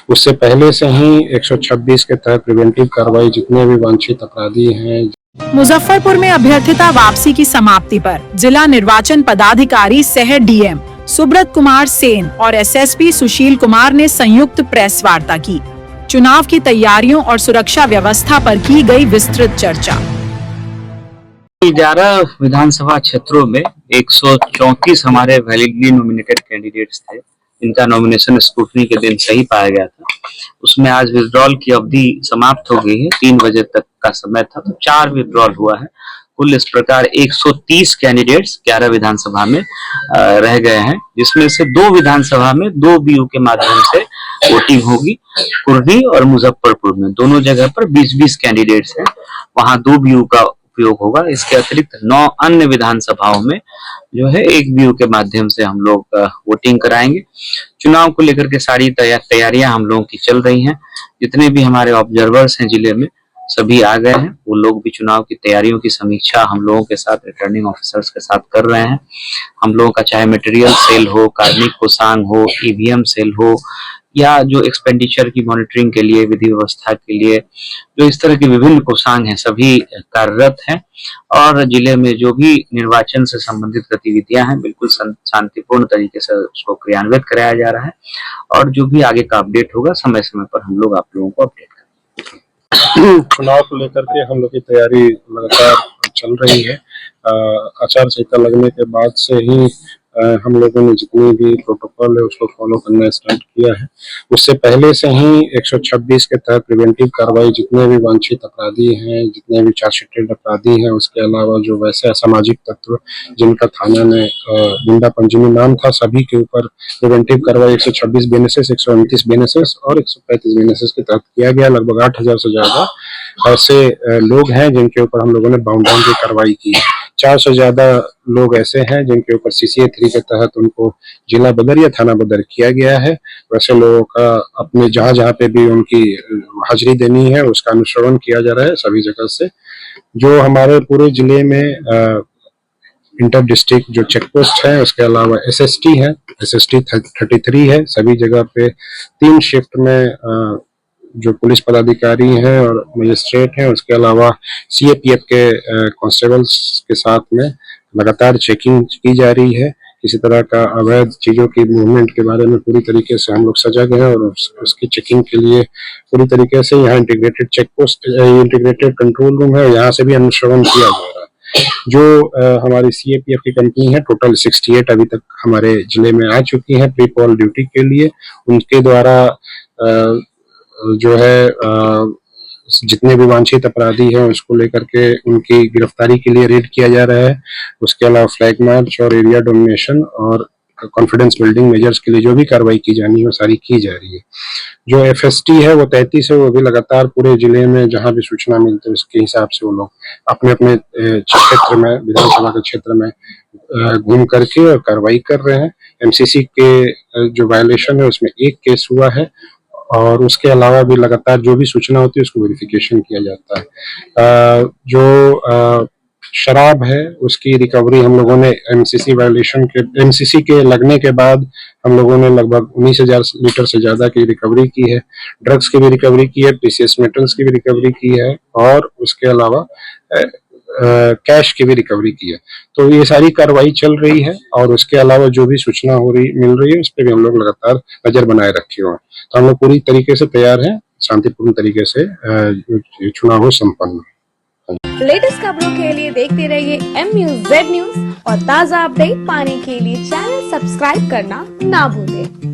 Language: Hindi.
उससे पहले से ही 126 के तहत प्रिवेंटिव कार्रवाई जितने भी वांछित अपराधी हैं। मुजफ्फरपुर में अभ्यर्थिता वापसी की समाप्ति पर जिला निर्वाचन पदाधिकारी सह डीएम सुब्रत कुमार सेन और एसएसपी सुशील कुमार ने संयुक्त प्रेस वार्ता की। चुनाव की तैयारियों और सुरक्षा व्यवस्था पर की गई विस्तृत चर्चा। 11 विधानसभा क्षेत्रों में 134 हमारे वैलिडली नॉमिनेटेड कैंडिडेट्स थे, इनका नॉमिनेशन स्क्रूटनी के दिन सही पाया गया था। उसमें आज विड्रॉल की अवधि समाप्त हो गई है, 3 बजे तक का समय था, तो 4 विड्रॉल हुआ है। कुल इस प्रकार 130 कैंडिडेट्स 11 विधानसभा में रह गए हैं, जिसमें से 2 विधानसभा में 2 BU के माध्यम से वोटिंग होगी। कुर्री और मुजफ्फरपुर में दोनों जगह पर 20-20 कैंडिडेट्स हैं, वहां 2 BU का उपयोग होगा। इसके अतिरिक्त 9 अन्य विधानसभाओं में जो है 1 BU के माध्यम से हम लोग वोटिंग कराएंगे। चुनाव को लेकर के सारी तैयारियां हम लोगों की चल रही हैं। जितने भी हमारे ऑब्जर्वर्स हैं जिले में सभी आ गए हैं, वो लोग भी चुनाव की तैयारियों की समीक्षा हम लोगों के साथ रिटर्निंग ऑफिसर्स के साथ कर रहे हैं। हम लोगों का चाहे मटेरियल सेल हो, कार्मिक कोषांग हो, EVM सेल हो, या जो एक्सपेंडिचर की मॉनिटरिंग के लिए, विधि व्यवस्था के लिए जो इस तरह के विभिन्न कोषांग हैं, सभी कार्यरत हैं। और जिले में जो भी निर्वाचन से संबंधित गतिविधियां हैं, बिल्कुल शांतिपूर्ण तरीके से उसको क्रियान्वित कराया जा रहा है। और जो भी आगे का अपडेट होगा समय समय पर हम लोग आप लोगों को अपडेट करेंगे। चुनाव को लेकर के हम लोग की तैयारी लगातार चल रही है। आचार संहिता लगने के बाद से ही हम लोगों ने जितनी भी प्रोटोकॉल है उसको फॉलो करना स्टार्ट किया है। उससे पहले से ही 126 के तहत प्रिवेंटिव कार्रवाई जितने भी वांछित अपराधी हैं, जितने भी चार्जशीटेड अपराधी हैं, उसके अलावा जो वैसे असामाजिक तत्व जिनका थाना में गुंडा पंजीमी नाम था, सभी के ऊपर प्रिवेंटिव कार्रवाई 126 BNSS, 129 BNSS और 135 BNSS के तहत किया गया। लगभग 8000 से ज्यादा ऐसे लोग हैं जिनके ऊपर हम लोगों ने बाउंड डाउन की कार्रवाई की। 4 से ज्यादा लोग ऐसे हैं जिनके ऊपर CCA 3 के तहत उनको जिला बदर या थाना बदर किया गया है। वैसे लोगों का अपने जहां जहां पे भी उनकी हाजिरी देनी है उसका अनुश्रवण किया जा रहा है सभी जगह से। जो हमारे पूरे जिले में इंटर डिस्ट्रिक्ट जो चेक पोस्ट है, उसके अलावा SST है, SST 33 है। सभी जगह पे 3 शिफ्ट में जो पुलिस पदाधिकारी हैं और मजिस्ट्रेट हैं, उसके अलावा CAPF के कांस्टेबल्स के साथ में लगातार चेकिंग की जा रही है। किसी तरह का अवैध चीजों की मूवमेंट के बारे में पूरी तरीके से हम लोग सजग हैं और उसकी चेकिंग के लिए पूरी तरीके से यहाँ integrated check post, integrated control room है, यहाँ से भी अनुश्रवण किया जा रहा है। जो हमारी CAPF की कंपनी है, टोटल 68 अभी तक हमारे जिले में आ चुकी है प्री पोल ड्यूटी के लिए। उनके द्वारा जो है जितने भी वांछित अपराधी हैं उसको लेकर के उनकी गिरफ्तारी के लिए रेड किया जा रहा है। उसके अलावा फ्लैग मार्च और एरिया डोमिनेशन और कॉन्फिडेंस बिल्डिंग मेजर्स के लिए जो भी कार्रवाई की जानी है वो सारी की जा रही है। जो FST है वो 33 है, वो भी लगातार पूरे जिले में जहां भी सूचना मिलती है उसके हिसाब से वो लोग अपने अपने क्षेत्र में, विधानसभा के क्षेत्र में घूम करके और कार्रवाई कर रहे हैं। MCC के जो वायलेशन है उसमें 1 केस हुआ है और उसके अलावा भी लगातार जो भी सूचना होती है उसको वेरिफिकेशन किया जाता है। जो शराब है उसकी रिकवरी हम लोगों ने MCC के लगने के बाद हम लोगों ने लगभग 19,000 लीटर से ज्यादा की रिकवरी की है। ड्रग्स की भी रिकवरी की है, PCS मेटल्स की भी रिकवरी की है और उसके अलावा कैश की भी रिकवरी की है। तो ये सारी कार्रवाई चल रही है और उसके अलावा जो भी सूचना मिल रही है उस पर भी हम लोग लगातार नजर बनाए रखे हुए हैं। तो हम लोग पूरी तरीके से तैयार हैं, शांतिपूर्ण तरीके से चुनाव हो संपन्न। लेटेस्ट खबरों के लिए देखते रहिए MUZ न्यूज और ताज़ा अपडेट पाने के लिए चैनल सब्सक्राइब करना ना भूलें।